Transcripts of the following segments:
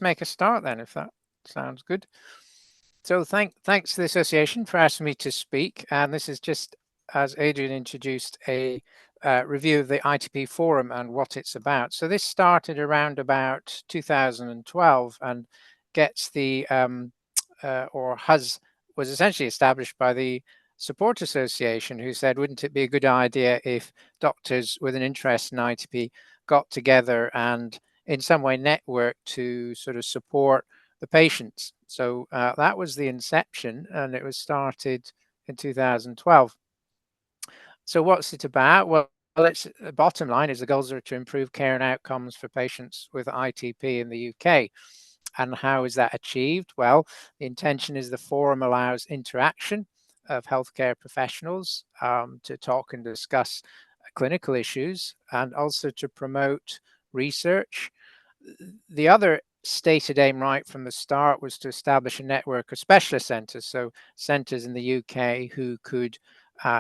make a start then, if that sounds good. So thanks to the association for asking me to speak. And this is just, as Adrian introduced, a review of the ITP forum and what it's about. So this started around about 2012 and gets the was essentially established by the Support Association, who said, wouldn't it be a good idea if doctors with an interest in ITP got together and in some way network to sort of support the patients. So that was the inception, and it was started in 2012. So what's it about? Well, it's the bottom line is the goals are to improve care and outcomes for patients with ITP in the UK. And how is that achieved? Well, the intention is the forum allows interaction of healthcare professionals to talk and discuss clinical issues and also to promote research. The other stated aim right from the start was to establish a network of specialist centres, so centres in the UK who could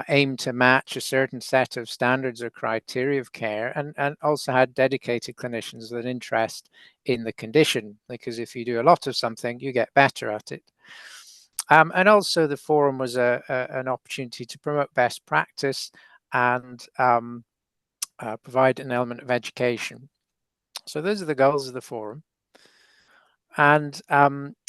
aim to match a certain set of standards or criteria of care and also had dedicated clinicians with an interest in the condition, because if you do a lot of something, you get better at it. And also the forum was an opportunity to promote best practice and provide an element of education. So those are the goals of the forum. And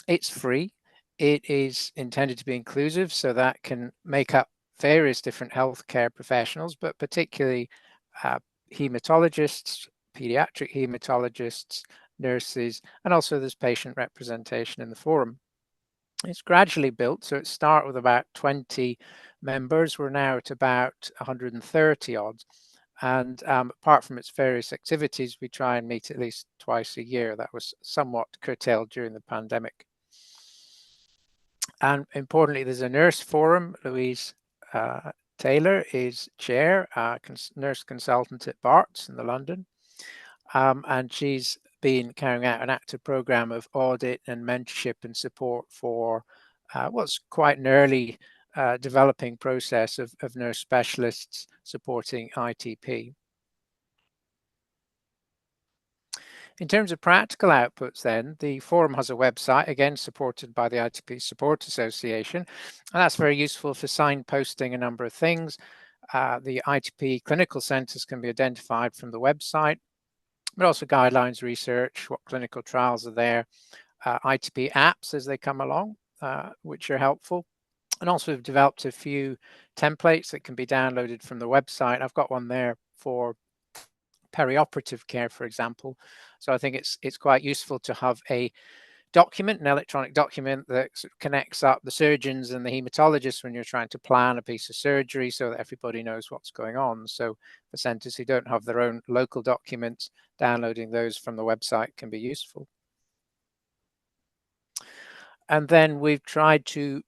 it's free. It is intended to be inclusive, so that can make up various different healthcare professionals, but particularly hematologists, pediatric hematologists, nurses, and also there's patient representation in the forum. It's gradually built, so it started with about 20 members. We're now at about 130 odd. And apart from its various activities, we try and meet at least twice a year. That was somewhat curtailed during the pandemic. And importantly, there's a nurse forum. Louise Taylor is chair, nurse consultant at Barts in the London. And she's been carrying out an active program of audit and mentorship and support for what's quite an early developing process of nurse specialists supporting ITP. In terms of practical outputs then, the forum has a website, again supported by the ITP Support Association, and that's very useful for signposting a number of things. The ITP clinical centres can be identified from the website, but also guidelines, research, what clinical trials are there, ITP apps as they come along, which are helpful. And also we've developed a few templates that can be downloaded from the website. I've got one there for perioperative care, for example. So I think it's quite useful to have a document, an electronic document that connects up the surgeons and the hematologists when you're trying to plan a piece of surgery so that everybody knows what's going on. So for centres who don't have their own local documents, downloading those from the website can be useful. And then we've tried to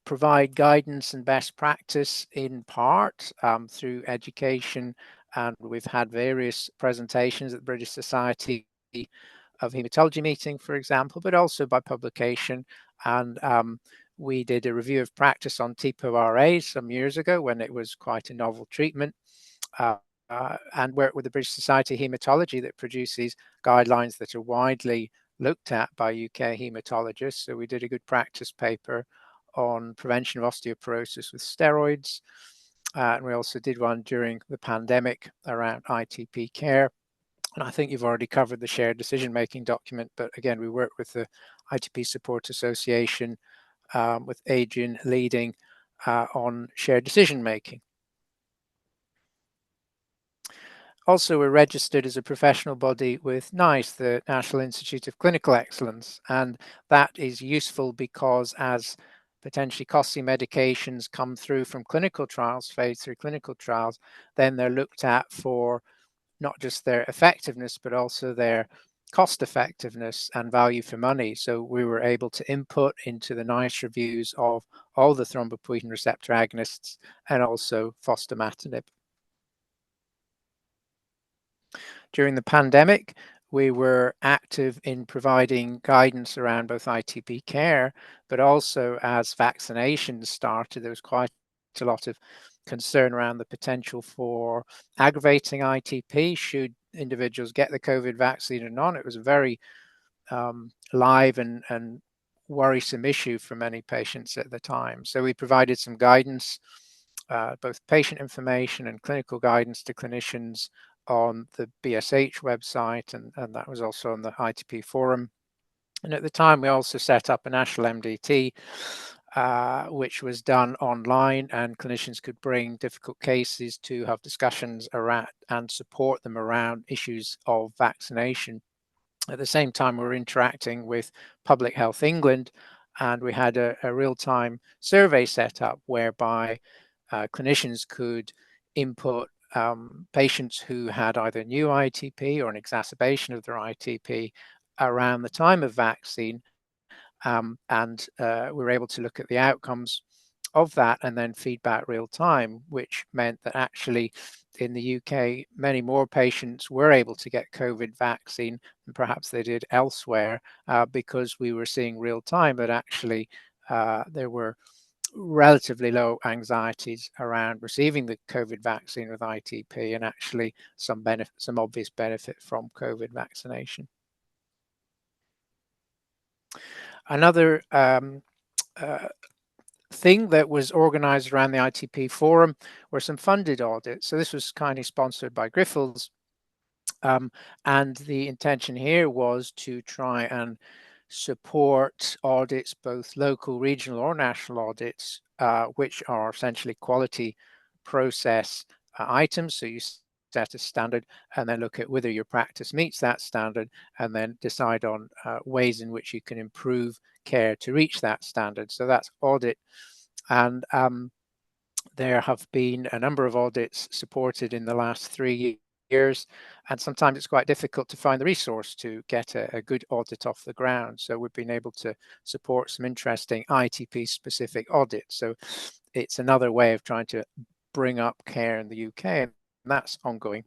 provide guidance and best practice in part through education. And we've had various presentations at the British Society of Hematology meeting, for example, but also by publication. And we did a review of practice on TPO-RA some years ago when it was quite a novel treatment. And work with the British Society of Hematology that produces guidelines that are widely looked at by UK hematologists. So we did a good practice paper on prevention of osteoporosis with steroids. And we also did one during the pandemic around ITP care. And I think you've already covered the shared decision-making document, but again, we work with the ITP Support Association with Adrian leading on shared decision-making. Also, we're registered as a professional body with NICE, the National Institute of Clinical Excellence, and that is useful because as potentially costly medications come through from clinical trials, phase 3 clinical trials, then they're looked at for not just their effectiveness, but also their cost effectiveness and value for money. So we were able to input into the NICE reviews of all the thrombopoietin receptor agonists and also fostamatinib. During the pandemic, we were active in providing guidance around both ITP care, but also as vaccinations started, there was quite a lot of concern around the potential for aggravating ITP should individuals get the COVID vaccine or not. It was a very live and worrisome issue for many patients at the time. So we provided some guidance, both patient information and clinical guidance to clinicians on the BSH website, and that was also on the ITP forum. And at the time, we also set up a national MDT, which was done online, and clinicians could bring difficult cases to have discussions around and support them around issues of vaccination. At the same time, we were interacting with Public Health England, and we had a real-time survey set up whereby clinicians could input patients who had either new ITP or an exacerbation of their ITP around the time of vaccine, and we were able to look at the outcomes of that and then feedback real time, which meant that actually in the UK, many more patients were able to get COVID vaccine than perhaps they did elsewhere, because we were seeing real time that actually there were relatively low anxieties around receiving the COVID vaccine with ITP, and actually some obvious benefit from COVID vaccination. Another thing that was organized around the ITP forum were some funded audits. So this was kindly sponsored by Grifols, and the intention here was to try and support audits, both local, regional or national audits, which are essentially quality process items. So you set a standard and then look at whether your practice meets that standard, and then decide on ways in which you can improve care to reach that standard. So that's audit. And there have been a number of audits supported in the last 3 years, and sometimes it's quite difficult to find the resource to get a good audit off the ground. So we've been able to support some interesting ITP specific audits. So it's another way of trying to bring up care in the UK, and that's ongoing.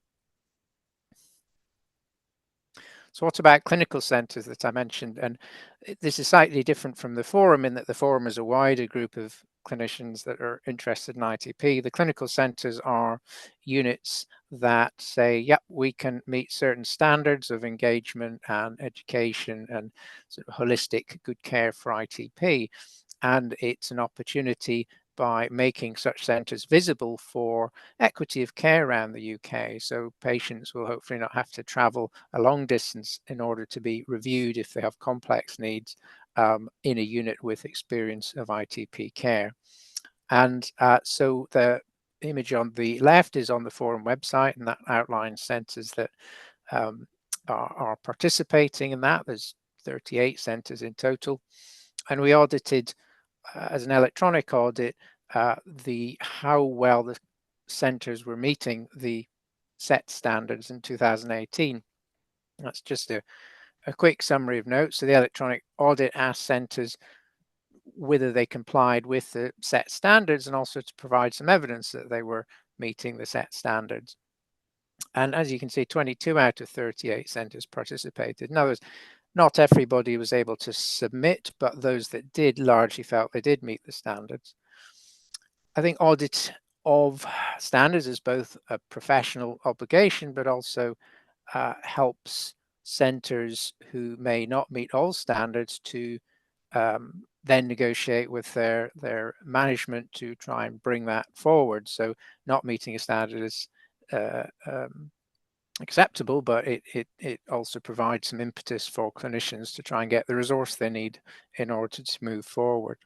So what about clinical centres that I mentioned? And this is slightly different from the forum in that the forum is a wider group of clinicians that are interested in ITP. The clinical centres are units that say, yep, we can meet certain standards of engagement and education and sort of holistic good care for ITP. And it's an opportunity by making such centres visible for equity of care around the UK. So patients will hopefully not have to travel a long distance in order to be reviewed if they have complex needs in a unit with experience of ITP care. And so the image on the left is on the forum website, and that outlines centres that are participating in that. There's 38 centres in total. And we audited as an electronic audit, how well the centres were meeting the set standards in 2018. That's just a quick summary of notes. So the electronic audit asked centres whether they complied with the set standards, and also to provide some evidence that they were meeting the set standards. And as you can see, 22 out of 38 centres participated. In other words, not everybody was able to submit, but those that did largely felt they did meet the standards. I think audit of standards is both a professional obligation, but also helps centres who may not meet all standards to then negotiate with their management to try and bring that forward. So not meeting a standard is acceptable, but it also provides some impetus for clinicians to try and get the resource they need in order to move forward.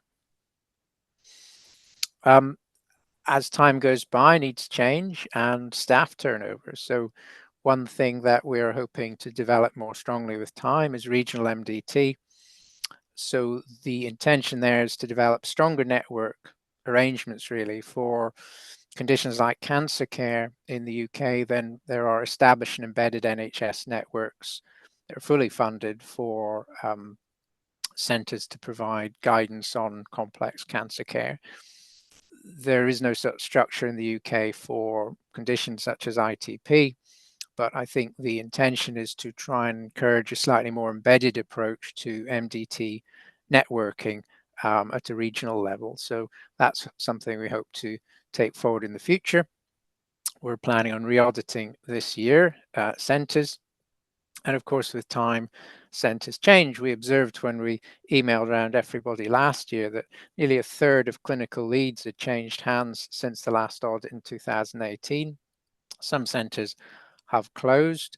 As time goes by, needs change and staff turnover. So one thing that we're hoping to develop more strongly with time is regional MDT. So the intention there is to develop stronger network arrangements really for conditions like cancer care in the UK. Then there are established and embedded NHS networks that are fully funded for centres to provide guidance on complex cancer care. There is no such structure in the UK for conditions such as ITP, but I think the intention is to try and encourage a slightly more embedded approach to MDT networking at a regional level. So that's something we hope to take forward in the future. We're planning on re-auditing this year centres, and of course with time, centres change. We observed when we emailed around everybody last year that nearly a third of clinical leads had changed hands since the last audit in 2018. Some centres have closed,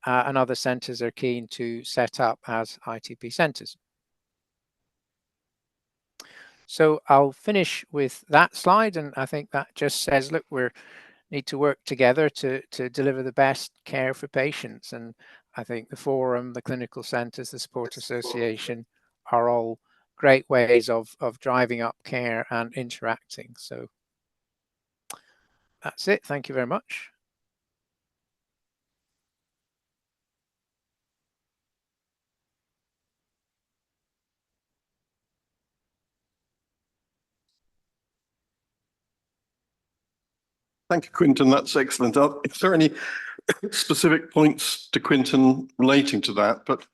and other centres are keen to set up as ITP centres. So I'll finish with that slide, and I think that just says, look, we need to work together to deliver the best care for patients. And I think the forum, the clinical centres, the support association are all great ways of driving up care and interacting. So that's it. Thank you very much. Thank you, Quentin. That's excellent. Is there any specific points to Quentin relating to that? But